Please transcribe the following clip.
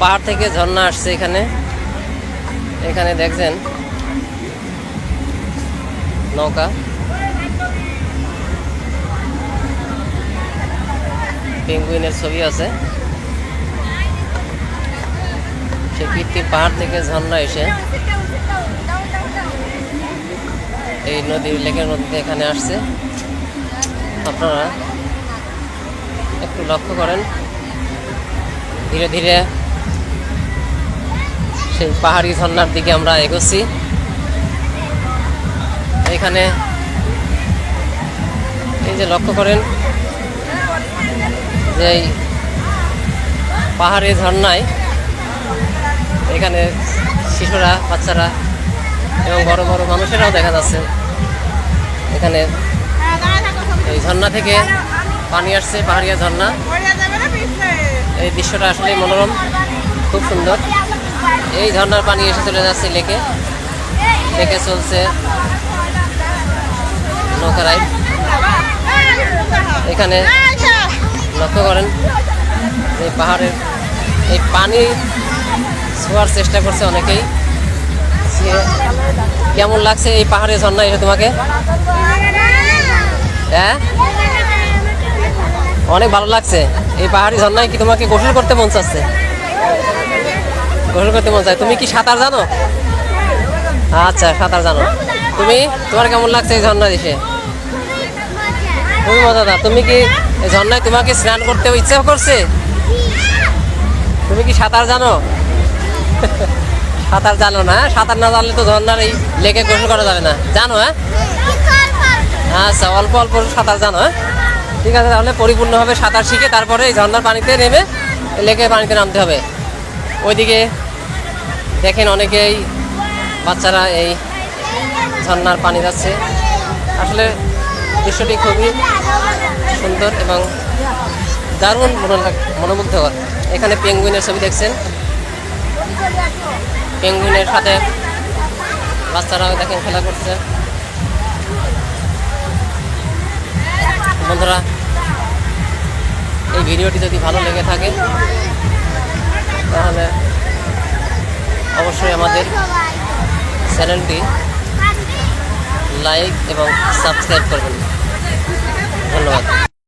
পাহাড় থেকে ঝর্ণা আসছে এখানে। এখানে দেখছেন নৌকা, পেঙ্গুইনের ছবি আছে। সে কৃত্রিম পাহাড় থেকে ঝর্ণা এসে এই নদীর লেকের নদীতে এখানে আসছে। আপনারা একটু লক্ষ্য করেন, ধীরে ধীরে সেই পাহাড়ি ঝর্ণার দিকে আমরা এগোচ্ছি। এখানে এই যে লক্ষ্য করেন যে এই পাহাড়ি ঝর্ণায় এখানে শিশুরা, বাচ্চারা এবং বড় বড় মানুষেরাও দেখা যাচ্ছে। এখানে এই ঝর্ণা থেকে পানি আসছে, পাহাড়িয়া ঝর্ণা। এই দৃশ্যটা আসলে মনোরম, খুব সুন্দর। এই ঝর্ণার পানি এসে চলে যাচ্ছে লেকে। লেকে চলছে নৌকা রাইড। এখানে লক্ষ্য করেন এই পাহাড়ের এই পানি ছোঁয়ার চেষ্টা করছে অনেকেই। কেমন লাগছে এই পাহাড়ের ঝর্ণা এসে তোমাকে? হ্যাঁ, অনেক ভালো লাগছে। এই পাহাড়ি ঝর্ণায় কি তোমাকে গোসল করতে মন চাচ্ছে? গোসল করতে মন চায়। তুমি কি সাঁতার জানো? আচ্ছা, সাঁতার জানো। তোমার কেমন লাগছে এই ঝর্ণা এসে? খুবই মজাদার। তুমি কি এই ঝর্ণায় তোমাকে স্নান করতে ইচ্ছা করছে? তুমি কি সাঁতার জানো? সাঁতার জানো না? সাঁতার না জানলে তো ঝর্ণার এই লেকে গোসল করা যাবে না। জানো? হ্যাঁ, আচ্ছা, অল্প অল্প সাঁতার জানো। হ্যাঁ, ঠিক আছে। তাহলে পরিপূর্ণভাবে সাঁতার শিখে তারপরে এই ঝর্ণার পানিতে নেমে লেকের পানিতে নামতে হবে। ওইদিকে দেখেন অনেকেই বাচ্চারা এই ঝর্ণার পানি যাচ্ছে। আসলে দৃশ্যটি খুবই সুন্দর এবং দারুণ মনোমুগ্ধকর। এখানে পেঙ্গুইনের ছবি দেখছেন। পেঙ্গুইনের সাথে বাচ্চারাও দেখেন খেলা করছে। বন্ধুরা, এই ভিডিওটি যদি ভালো লেগে থাকে তাহলে অবশ্যই আমাদের চ্যানেলটি লাইক এবং সাবস্ক্রাইব করবেন। ধন্যবাদ।